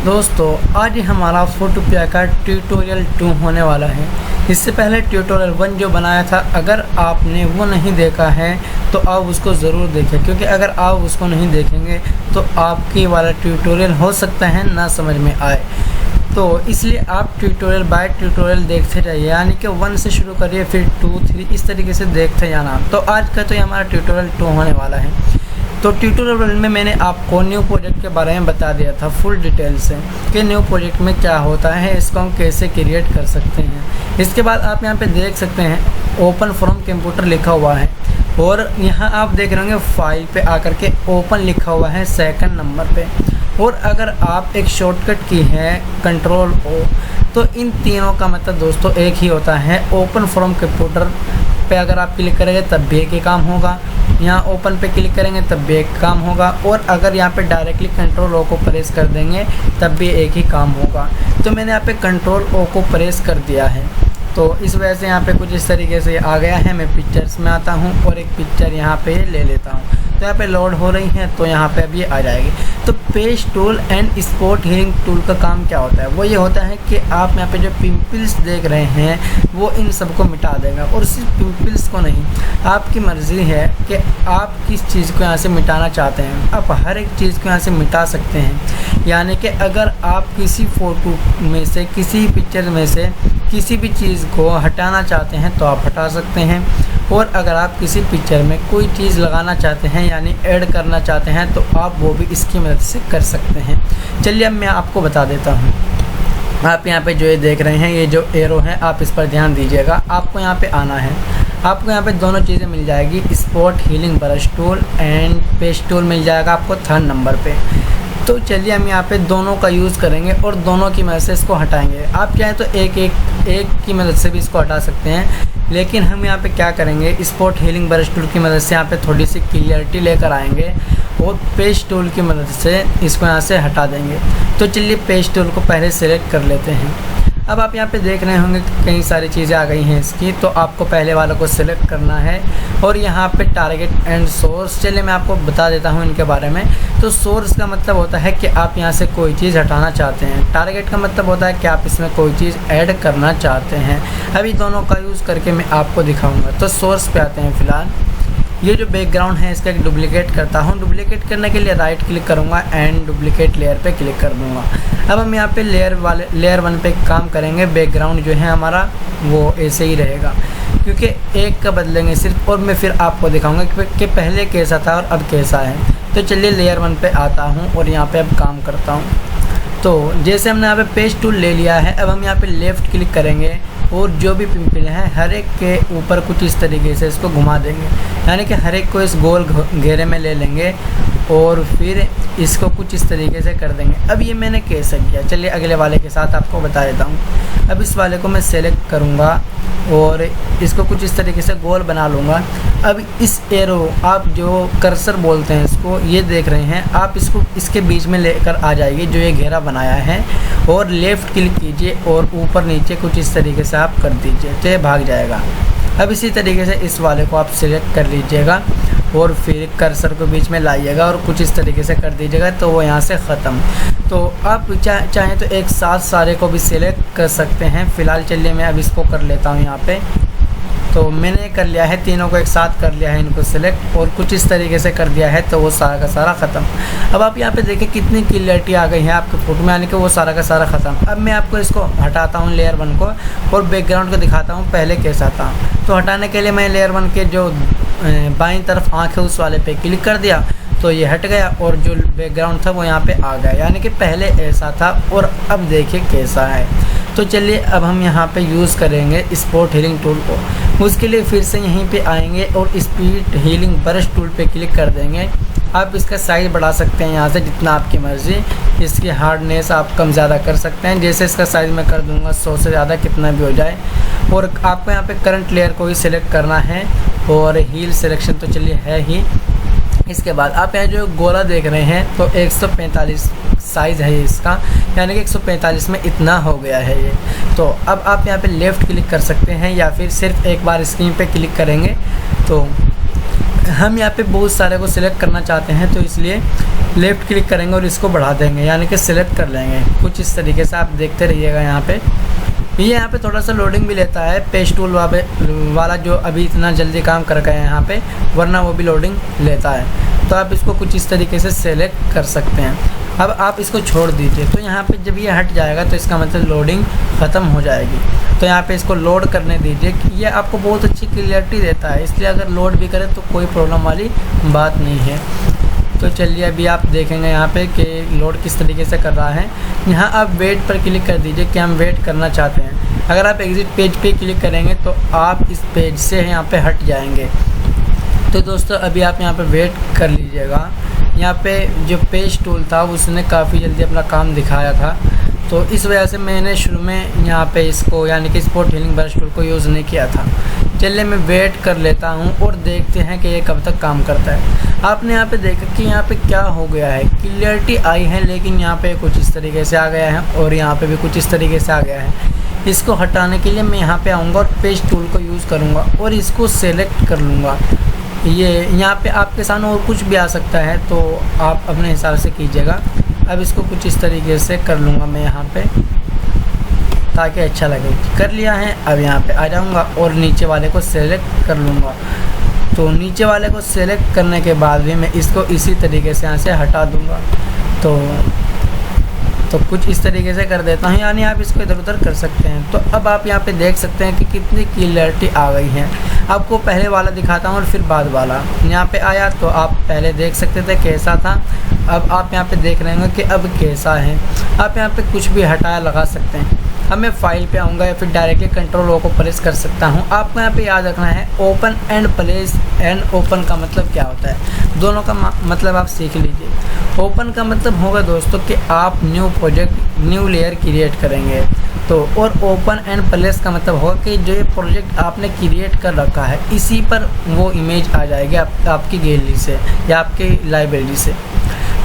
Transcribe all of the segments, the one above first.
दोस्तों आज हमारा फोटोपिया का ट्यूटोरियल 2 होने वाला है। इससे पहले ट्यूटोरियल 1 जो बनाया था, अगर आपने वो नहीं देखा है तो आप उसको ज़रूर देखें, क्योंकि अगर आप उसको नहीं देखेंगे तो आपकी वाला ट्यूटोरियल हो सकता है ना समझ में आए। तो इसलिए आप ट्यूटोरियल बाय ट्यूटोरियल देखते जाइए, यानी कि 1 से शुरू करिए फिर 2, 3 इस तरीके से देखते जाना। तो आज का तो ये हमारा ट्यूटोरियल 2 होने वाला है। तो ट्यूटोरियल में मैंने आपको न्यू प्रोजेक्ट के बारे में बता दिया था फुल डिटेल से कि न्यू प्रोजेक्ट में क्या होता है, इसको हम कैसे क्रिएट कर सकते हैं। इसके बाद आप यहाँ पे देख सकते हैं ओपन फ्रॉम कंप्यूटर लिखा हुआ है, और यहाँ आप देख रहे होंगे फाइल पे आकर के ओपन लिखा हुआ है 2nd नंबर पे। और अगर आप एक शॉर्टकट की है कंट्रोल ओ, तो इन तीनों का मतलब दोस्तों एक ही होता है। ओपन फ्रॉम कंप्यूटर पे अगर आप क्लिक करेंगे तब भी एक ही काम होगा, यहाँ ओपन पे क्लिक करेंगे तब भी एक काम होगा, और अगर यहाँ पे डायरेक्टली कंट्रोल ओ को प्रेस कर देंगे तब भी एक ही काम होगा। तो मैंने यहाँ पे कंट्रोल ओ को प्रेस कर दिया है, तो इस वजह से यहाँ पे कुछ इस तरीके से आ गया है। मैं पिक्चर्स में आता हूँ और एक पिक्चर यहाँ पे ले लेता हूँ, तो यहाँ पे लोड हो रही है, तो यहाँ पे अब ये आ जाएगी। तो page tool and spot healing tool का काम क्या होता है, वो ये होता है कि आप यहाँ पे जो पिंपल्स देख रहे हैं वो इन सबको मिटा देगा। और सिर्फ पिंपल्स को नहीं, आपकी मर्ज़ी है कि आप किस चीज़ को यहाँ से मिटाना चाहते हैं। आप हर एक चीज़ को यहाँ से मिटा सकते हैं, यानी कि अगर आप किसी फ़ोटो में से, किसी पिक्चर में से किसी भी चीज़ को हटाना चाहते हैं तो आप हटा सकते हैं। और अगर आप किसी पिक्चर में कोई चीज़ लगाना चाहते हैं यानी ऐड करना चाहते हैं तो आप वो भी इसकी मदद से कर सकते हैं। चलिए अब मैं आपको बता देता हूँ। आप यहाँ पे जो ये देख रहे हैं, ये जो एरो है आप इस पर ध्यान दीजिएगा। आपको यहाँ पे आना है, आपको यहाँ पे दोनों चीज़ें मिल जाएगी, spot healing brush tool and page tool मिल जाएगा आपको 3rd नंबर पे। तो चलिए हम यहाँ पे दोनों का यूज़ करेंगे और दोनों की मदद से इसको हटाएंगे। आप चाहें तो एक की मदद से भी इसको हटा सकते हैं, लेकिन हम यहाँ पे क्या करेंगे, स्पॉट हीलिंग ब्रश टूल की मदद से यहाँ पे थोड़ी सी क्लियरिटी लेकर आएंगे और पेज टूल की मदद से इसको यहाँ से हटा देंगे। तो चलिए पेज टूल को पहले सेलेक्ट कर लेते हैं। अब आप यहाँ पे देख रहे होंगे कई सारी चीज़ें आ गई हैं इसकी, तो आपको पहले वालों को सिलेक्ट करना है और यहाँ पे टारगेट एंड सोर्स। चलिए मैं आपको बता देता हूँ इनके बारे में। तो सोर्स का मतलब होता है कि आप यहाँ से कोई चीज़ हटाना चाहते हैं। टारगेट का मतलब होता है कि आप इसमें कोई चीज़ ऐड करना चाहते हैं। अभी दोनों का यूज़ करके मैं आपको दिखाऊँगा। तो सोर्स पे आते हैं। फ़िलहाल ये जो बैकग्राउंड है इसका एक डुप्लिकेट करता हूँ। डुप्लिकेट करने के लिए राइट क्लिक करूँगा एंड डुप्लिकेट लेयर पे क्लिक कर दूँगा। अब हम यहाँ पे लेयर 1 पे काम करेंगे। बैकग्राउंड जो है हमारा वो ऐसे ही रहेगा, क्योंकि एक का बदलेंगे सिर्फ, और मैं फिर आपको दिखाऊँगा कि पहले कैसा था और अब कैसा है। तो चलिए लेयर 1 पे आता हूँ और यहाँ पर अब काम करता हूँ। तो जैसे हमने यहाँ पे पेज टूल ले लिया है, अब हम यहाँ पे लेफ़्ट क्लिक करेंगे और जो भी पिंपल हैं हर एक के ऊपर कुछ इस तरीके से इसको घुमा देंगे, यानी कि हर एक को इस गोल घेरे में ले लेंगे और फिर इसको कुछ इस तरीके से कर देंगे। अब ये मैंने कैसे किया, चलिए अगले वाले के साथ आपको बता देता हूँ। अब इस वाले को मैं सेलेक्ट करूँगा और इसको कुछ इस तरीके से गोल बना लूँगा। अब इस एरो, आप जो कर्सर बोलते हैं इसको, ये देख रहे हैं आप, इसको इसके बीच में लेकर आ जाइए जो ये घेरा बनाया है, और लेफ़्ट क्लिक कीजिए और ऊपर नीचे कुछ इस तरीके से आप कर दीजिए, तो ये भाग जाएगा। अब इसी तरीके से इस वाले को आप सिलेक्ट कर लीजिएगा और फिर कर्सर को बीच में लाइएगा और कुछ इस तरीके से कर दीजिएगा, तो वो यहाँ से ख़त्म। तो आप चाहें तो एक साथ सारे को भी सिलेक्ट कर सकते हैं। फ़िलहाल चलिए मैं अब इसको कर लेता हूँ यहाँ पे। तो मैंने कर लिया है, तीनों को एक साथ कर लिया है इनको सिलेक्ट, और कुछ इस तरीके से कर दिया है, तो वो सारा का सारा ख़त्म। अब आप यहाँ पे देखें कितनी क्लियरिटी आ गई है आपके फ़ोटो में, यानी कि वो सारा का सारा ख़त्म। अब मैं आपको इसको हटाता हूँ लेयर 1 को और बैकग्राउंड को दिखाता हूँ पहले कैसा था। तो हटाने के लिए मैं लेयर 1 के जो बाईं तरफ आँख है उस वाले पे क्लिक कर दिया, तो ये हट गया और जो बैकग्राउंड था वो यहाँ पे आ गया, यानी कि पहले ऐसा था और अब देखिए कैसा है। तो चलिए अब हम यहाँ पे यूज़ करेंगे स्पॉट हीलिंग टूल को। उसके लिए फिर से यहीं पे आएंगे और स्पीड हीलिंग ब्रश टूल पे क्लिक कर देंगे। आप इसका साइज़ बढ़ा सकते हैं यहाँ से जितना आपकी मर्ज़ी। इसकी हार्डनेस आप कम ज़्यादा कर सकते हैं, जैसे इसका साइज़ मैं कर दूँगा 100 से ज़्यादा, कितना भी हो जाए। और आपको यहाँ पे करंट लेयर को ही सिलेक्ट करना है और हील सिलेक्शन तो चलिए है ही। इसके बाद आप यहाँ जो गोला देख रहे हैं तो 145 साइज़ है इसका, यानी कि 145 में इतना हो गया है ये। तो अब आप यहाँ पे लेफ़्ट क्लिक कर सकते हैं या फिर सिर्फ एक बार स्क्रीन पे क्लिक करेंगे। तो हम यहाँ पे बहुत सारे को सिलेक्ट करना चाहते हैं, तो इसलिए लेफ़्ट क्लिक करेंगे और इसको बढ़ा देंगे, यानी कि सिलेक्ट कर लेंगे। कुछ इस तरीके से आप देखते रहिएगा। यहाँ पे ये यहाँ पे थोड़ा सा लोडिंग भी लेता है, पेज टूल वाला जो अभी इतना जल्दी काम कर गए हैं यहाँ पे, वरना वो भी लोडिंग लेता है। तो आप इसको कुछ इस तरीके से सेलेक्ट कर सकते हैं। अब आप इसको छोड़ दीजिए, तो यहाँ पे जब ये हट जाएगा तो इसका मतलब लोडिंग ख़त्म हो जाएगी। तो यहाँ पे इसको लोड करने दीजिए। ये आपको बहुत अच्छी क्लियरिटी देता है, इसलिए अगर लोड भी करें तो कोई प्रॉब्लम वाली बात नहीं है। तो चलिए अभी आप देखेंगे यहाँ पे कि लोड किस तरीके से कर रहा है। यहाँ आप वेट पर क्लिक कर दीजिए कि हम वेट करना चाहते हैं। अगर आप एग्ज़िट पेज पे क्लिक करेंगे तो आप इस पेज से यहाँ पे हट जाएंगे। तो दोस्तों अभी आप यहाँ पे वेट कर लीजिएगा। यहाँ पे जो पेज टूल था उसने काफ़ी जल्दी अपना काम दिखाया था, तो इस वजह से मैंने शुरू में यहाँ पे इसको यानी कि स्पॉट हीलिंग ब्रश टूल को यूज़ नहीं किया था। चलिए मैं वेट कर लेता हूँ और देखते हैं कि ये कब तक काम करता है। आपने यहाँ पे देखा कि यहाँ पे क्या हो गया है, क्लियरिटी आई है, लेकिन यहाँ पे कुछ इस तरीके से आ गया है और यहाँ पे भी कुछ इस तरीके से आ गया है। इसको हटाने के लिए मैं यहाँ पे आऊँगा और पेज टूल को यूज़ करूँगा और इसको सेलेक्ट कर लूँगा। ये यहाँ पे आपके सामने और कुछ भी आ सकता है, तो आप अपने हिसाब से कीजिएगा। अब इसको कुछ इस तरीके से कर लूँगा मैं यहाँ पे, ताकि अच्छा लगे। कर लिया है। अब यहाँ पे आ जाऊँगा और नीचे वाले को सेलेक्ट कर लूँगा। तो नीचे वाले को सेलेक्ट करने के बाद भी मैं इसको इसी तरीके से यहाँ से हटा दूँगा। तो कुछ इस तरीके से कर देता हूँ, यानी आप इसको इधर उधर कर सकते हैं। तो अब आप यहाँ पे देख सकते हैं कि कितनी क्लियरिटी आ गई है। आपको पहले वाला दिखाता हूँ और फिर बाद वाला। यहाँ पे आया तो आप पहले देख सकते थे कैसा था, अब आप यहाँ पे देख रहे होंगे कि अब कैसा है। आप यहाँ पे कुछ भी हटाया लगा सकते हैं। अब मैं फाइल पे आऊँगा या फिर डायरेक्टली कंट्रोल ओ को प्रेस कर सकता हूँ। आपको यहाँ पे याद रखना है open and place and open का मतलब क्या होता है, दोनों का मतलब आप सीख लीजिए। ओपन का मतलब होगा दोस्तों कि आप new project new layer create करेंगे, तो और ओपन एंड प्लेस का मतलब होगा कि जो ये प्रोजेक्ट आपने क्रिएट कर रखा है इसी पर वो इमेज आ जाएगी आपकी गैलरी से या आपकी लाइब्रेरी से।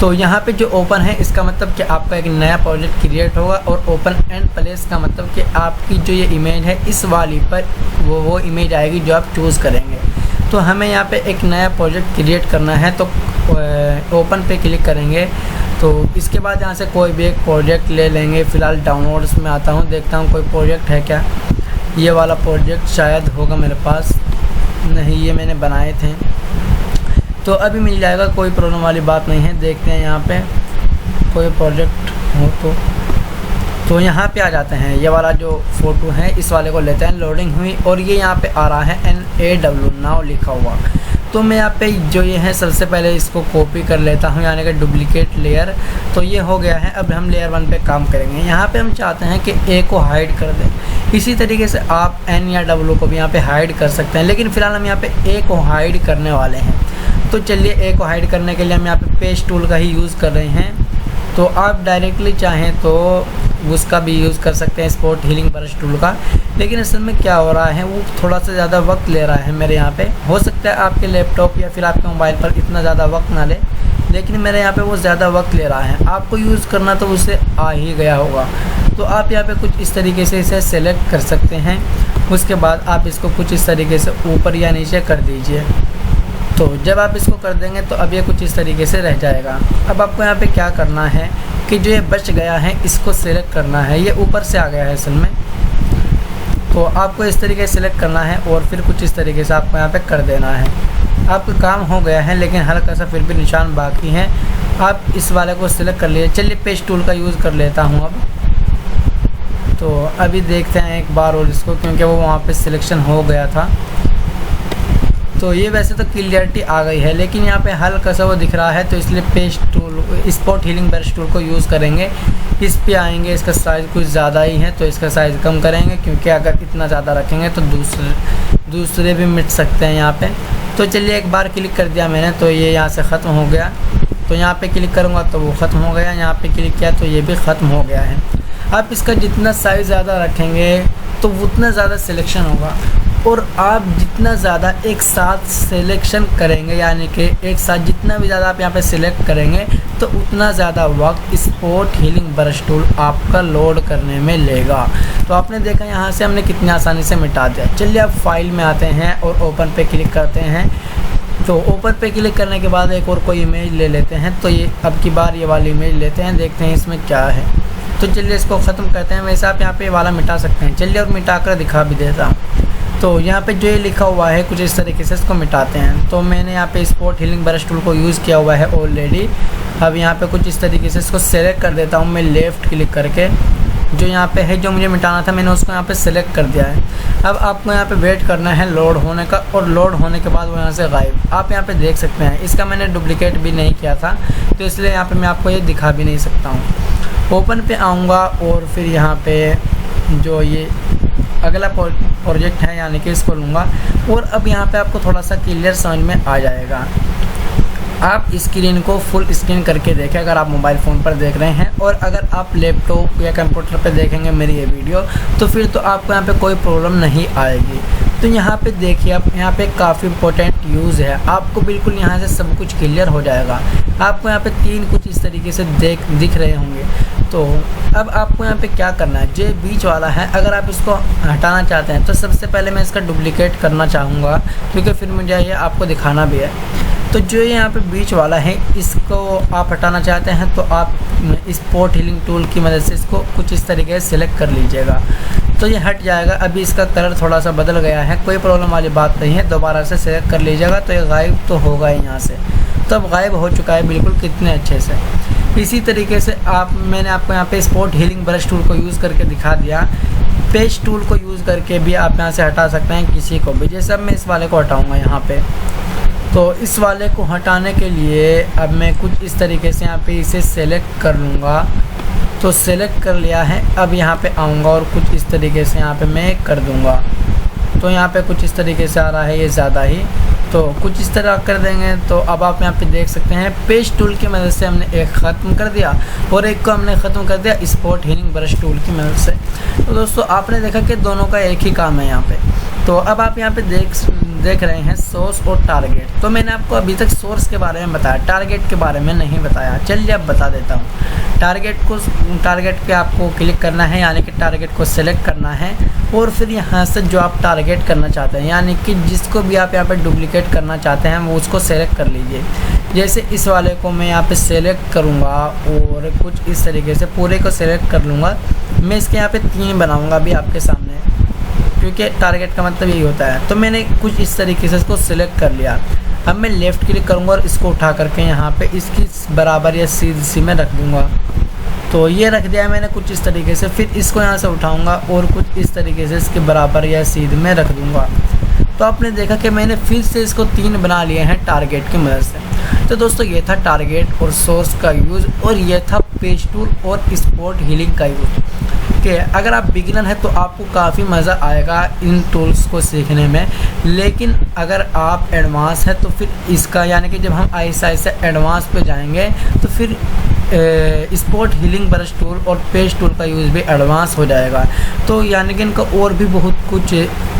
तो यहाँ पे जो ओपन है इसका मतलब कि आपका एक नया प्रोजेक्ट क्रिएट होगा, और ओपन एंड प्लेस का मतलब कि आपकी जो ये इमेज है इस वाली पर वो इमेज आएगी जो आप चूज़ करेंगे। तो हमें यहाँ पे एक नया प्रोजेक्ट क्रिएट करना है, तो ओपन पे क्लिक करेंगे। तो इसके बाद यहाँ से कोई भी एक प्रोजेक्ट ले लेंगे। फ़िलहाल डाउनलोड्स में आता हूँ, देखता हूँ कोई प्रोजेक्ट है क्या। ये वाला प्रोजेक्ट शायद होगा मेरे पास, नहीं ये मैंने बनाए थे, तो अभी मिल जाएगा, कोई प्रॉब्लम वाली बात नहीं है। देखते हैं यहाँ पे कोई प्रोजेक्ट हो तो यहाँ पे आ जाते हैं। ये वाला जो फ़ोटो है इस वाले को लेते हैं, लोडिंग हुई और ये यहाँ पे आ रहा है NAW नाउ लिखा हुआ। तो मैं यहाँ पे जो ये है सबसे पहले इसको कॉपी कर लेता हूँ, यानी कि डुप्लीकेट लेयर। तो ये हो गया है। अब हम लेयर 1 पे काम करेंगे। यहाँ पे हम चाहते हैं कि A को हाइड कर दें। इसी तरीके से आप N या W को भी यहाँ पे हाइड कर सकते हैं, लेकिन फ़िलहाल हम यहाँ पे A को हाइड करने वाले हैं। तो चलिए A को हाइड करने के लिए हम यहाँ पे पेज टूल का ही यूज़ कर रहे हैं। तो आप डायरेक्टली चाहें तो उसका भी यूज़ कर सकते हैं, स्पॉट हीलिंग ब्रश टूल का। लेकिन असल में क्या हो रहा है, वो थोड़ा सा ज़्यादा वक्त ले रहा है मेरे यहाँ पे। हो सकता है आपके लैपटॉप या फिर आपके मोबाइल पर इतना ज़्यादा वक्त ना ले, लेकिन मेरे यहाँ पे वो ज़्यादा वक्त ले रहा है। आपको यूज़ करना तो उससे आ ही गया होगा। तो आप यहाँ पे कुछ इस तरीके से इसे सेलेक्ट कर सकते हैं। उसके बाद आप इसको कुछ इस तरीके से ऊपर या नीचे कर दीजिए। तो जब आप इसको कर देंगे तो अब ये कुछ इस तरीके से रह जाएगा। अब आपको यहाँ पे क्या करना है कि जो ये बच गया है इसको सेलेक्ट करना है। ये ऊपर से आ गया है असल में, तो आपको इस तरीके से सेलेक्ट करना है और फिर कुछ इस तरीके से आपको यहाँ पे कर देना है। आपका काम हो गया है, लेकिन हल्का सा फिर भी निशान बाकी है। आप इस वाले को सिलेक्ट कर लिए। चलिए पेज टूल का यूज़ कर लेता हूँ अब। तो अभी देखते हैं एक बार और इसको, क्योंकि वो वहाँ पे सिलेक्शन हो गया था। तो ये वैसे तो क्लियरिटी आ गई है, लेकिन यहाँ पे हल्का सा वो दिख रहा है, तो इसलिए page tool spot healing brush tool को यूज़ करेंगे। इस पे आएंगे, इसका साइज़ कुछ ज़्यादा ही है तो इसका साइज़ कम करेंगे, क्योंकि अगर इतना ज़्यादा रखेंगे तो दूसरे भी मिट सकते हैं यहाँ पे। तो चलिए एक बार क्लिक कर दिया मैंने, तो ये यहाँ से ख़त्म हो गया। तो यहाँ पे क्लिक करूँगा तो वो ख़त्म हो गया, यहाँ पे क्लिक किया तो ये भी ख़त्म हो गया है। आप इसका जितना साइज़ ज़्यादा रखेंगे तो उतना ज़्यादा सिलेक्शन होगा, और आप जितना ज़्यादा एक साथ सिलेक्शन करेंगे, यानी कि एक साथ जितना भी ज़्यादा आप यहाँ पे सिलेक्ट करेंगे तो उतना ज़्यादा वक्त स्पॉट हीलिंग ब्रश टूल आपका लोड करने में लेगा। तो आपने देखा यहाँ से हमने कितनी आसानी से मिटा दिया। चलिए अब फाइल में आते हैं और ओपन पे क्लिक करते हैं। तो ओपन पे क्लिक करने के बाद एक और कोई इमेज ले लेते हैं। तो ये अब की बार ये वाली इमेज लेते हैं, देखते हैं इसमें क्या है। तो चलिए इसको ख़त्म करते हैं। वैसे आप यहाँ पे वाला मिटा सकते हैं। चलिए और मिटा कर दिखा भी देता हूँ। तो यहाँ पे जो ये लिखा हुआ है कुछ इस तरीके से इसको मिटाते हैं। तो मैंने यहाँ पे स्पॉट हीलिंग ब्रश टूल को यूज़ किया हुआ है ऑलरेडी। अब यहाँ पे कुछ इस तरीके से इसको सेलेक्ट कर देता हूँ मैं लेफ़्ट क्लिक करके। जो यहाँ पे है जो मुझे मिटाना था मैंने उसको यहाँ पे सेलेक्ट कर दिया है। अब आपको यहाँ पे वेट करना है लोड होने का, और लोड होने के बाद वो यहाँ से गायब। आप यहाँ पे देख सकते हैं। इसका मैंने डुप्लिकेट भी नहीं किया था, तो इसलिए यहाँ पे मैं आपको ये दिखा भी नहीं सकता हूँ। ओपन पे आऊँगा और फिर यहाँ पे जो ये अगला प्रोजेक्ट है यानी कि इसको लूँगा, और अब यहाँ पे आपको थोड़ा सा क्लियर समझ में आ जाएगा। आप स्क्रीन को फुल स्क्रीन करके देखें अगर आप मोबाइल फ़ोन पर देख रहे हैं, और अगर आप लैपटॉप या कंप्यूटर पर देखेंगे मेरी ये वीडियो तो फिर तो आपको यहाँ पे कोई प्रॉब्लम नहीं आएगी। तो यहाँ पे देखिए, आप यहाँ पे काफ़ी इंपॉर्टेंट यूज़ है। आपको बिल्कुल यहाँ से सब कुछ क्लियर हो जाएगा। आपको यहाँ पे 3 कुछ इस तरीके से दिख रहे होंगे। तो अब आपको यहाँ पे क्या करना है, जो बीच वाला है अगर आप इसको हटाना चाहते हैं तो सबसे पहले मैं इसका डुप्लिकेट करना चाहूँगा, क्योंकि फिर मुझे ये आपको दिखाना भी है। तो जो यहाँ पे बीच वाला है इसको आप हटाना चाहते हैं तो आप स्पॉट हीलिंग टूल की मदद से इसको कुछ इस तरीके से सिलेक्ट कर लीजिएगा, तो ये हट जाएगा। अभी इसका कलर थोड़ा सा बदल गया है, कोई प्रॉब्लम वाली बात नहीं है। दोबारा से सिलेक्ट कर लीजिएगा तो ये गायब तो होगा ही यहाँ से। तो अब गायब हो चुका है बिल्कुल, कितने अच्छे से। इसी तरीके से मैंने आपको यहाँ पे स्पॉट हीलिंग ब्रश टूल को यूज़ करके दिखा दिया। पेज टूल को यूज़ करके भी आप यहाँ से हटा सकते हैं किसी को भी। जैसे अब मैं इस वाले को हटाऊँगा यहाँ पे, तो इस वाले को हटाने के लिए अब मैं कुछ इस तरीके से यहाँ पे इसे सेलेक्ट कर लूँगा। तो सेलेक्ट कर लिया है। अब यहाँ पे आऊँगा और कुछ इस तरीके से यहाँ पे मैं कर दूँगा। तो यहाँ पे कुछ इस तरीके से आ रहा है, ये ज़्यादा ही, तो कुछ इस तरह कर देंगे। तो अब आप यहाँ पे देख सकते हैं पेज टूल की मदद से हमने एक ख़त्म कर दिया और एक को हमने ख़त्म कर दिया स्पॉट हीलिंग ब्रश टूल की मदद से। तो दोस्तों आपने देखा कि दोनों का एक ही काम है यहाँ पे। तो अब आप यहाँ पे देख रहे हैं सोर्स और टारगेट। तो मैंने आपको अभी तक सोर्स के बारे में बताया, टारगेट के बारे में नहीं बताया। चलिए अब बता देता हूँ। टारगेट पे आपको क्लिक करना है, यानी कि टारगेट को सिलेक्ट करना है, और फिर यहाँ से जो आप टारगेट करना चाहते हैं, यानी कि जिसको भी आप यहाँ पे डुप्लीकेट करना चाहते हैं वो उसको सेलेक्ट कर लीजिए। जैसे इस वाले को मैं यहाँ पे सेलेक्ट करूँगा और कुछ इस तरीके से पूरे को सेलेक्ट कर लूँगा। मैं इसके यहाँ पे 3 बनाऊँगा अभी आपके सामने, क्योंकि टारगेट का मतलब यही होता है। तो मैंने कुछ इस तरीके से इसको सिलेक्ट कर लिया। अब मैं लेफ़्ट क्लिक करूँगा और इसको उठा करके यहाँ पे इसकी बराबर या सीधी में रख दूँगा। तो ये रख दिया मैंने कुछ इस तरीके से। फिर इसको यहाँ से उठाऊँगा और कुछ इस तरीके से इसके बराबर या सीध में रख दूँगा। तो आपने देखा कि मैंने फिर से इसको 3 बना लिए हैं टारगेट की मदद से। तो दोस्तों ये था टारगेट और सोर्स का यूज़, और ये था पेज टूल और स्पॉट हीलिंग का यूज़। कि अगर आप बिगिनर हैं तो आपको काफ़ी मज़ा आएगा इन टूल्स को सीखने में, लेकिन अगर आप एडवांस हैं तो फिर इसका, यानी कि जब हम ऐसा एडवांस पे जाएंगे तो फिर स्पॉट हीलिंग ब्रश टूल और पेज टूल का यूज़ भी एडवांस हो जाएगा। तो यानी कि इनका और भी बहुत कुछ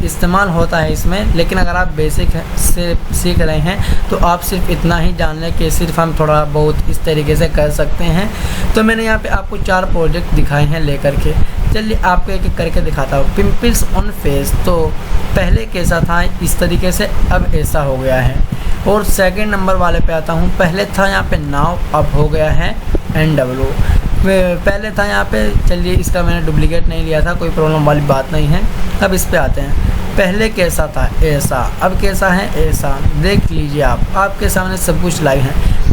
इस्तेमाल होता है इसमें, लेकिन अगर आप बेसिक से सीख रहे हैं तो आप सिर्फ इतना ही जान लें कि सिर्फ हम थोड़ा बहुत इस तरीके से कर सकते हैं। तो मैंने यहाँ पे आपको 4 प्रोजेक्ट दिखाए हैं लेकर के। चलिए आपको एक एक करके दिखाता हूँ। पिंपल्स ऑन फेस, तो पहले कैसा था इस तरीके से, अब ऐसा हो गया है। और सेकंड नंबर वाले पे आता हूँ। पहले था यहाँ पे नाव, अब हो गया है NW। पहले था यहाँ पे, चलिए इसका मैंने डुप्लीकेट नहीं लिया था, कोई प्रॉब्लम वाली बात नहीं है। अब इस पे आते हैं। पहले कैसा था ऐसा, अब कैसा है ऐसा। देख लीजिए आपके सामने सब कुछ लाइव है।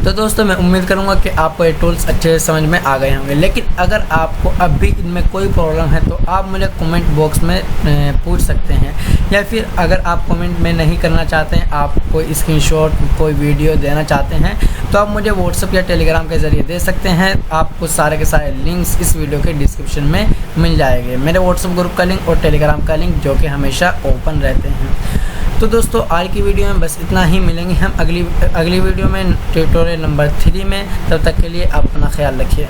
तो दोस्तों मैं उम्मीद करूंगा कि आपको ये टूल्स अच्छे से समझ में आ गए होंगे, लेकिन अगर आपको अब भी इनमें कोई प्रॉब्लम है तो आप मुझे कमेंट बॉक्स में पूछ सकते हैं, या फिर अगर आप कमेंट में नहीं करना चाहते हैं, आप कोई स्क्रीनशॉट कोई वीडियो देना चाहते हैं तो आप मुझे व्हाट्सएप या टेलीग्राम के ज़रिए दे सकते हैं। आपको सारे के सारे लिंक्स इस वीडियो के डिस्क्रिप्शन में मिल जाएंगे, मेरे व्हाट्सएप ग्रुप का लिंक और टेलीग्राम का लिंक, जो कि हमेशा ओपन रहते हैं। तो दोस्तों आज की वीडियो में बस इतना ही। मिलेंगे हम अगली वीडियो में ट्यूटोरियल नंबर 3 में। तब तक के लिए आप अपना ख्याल रखिए।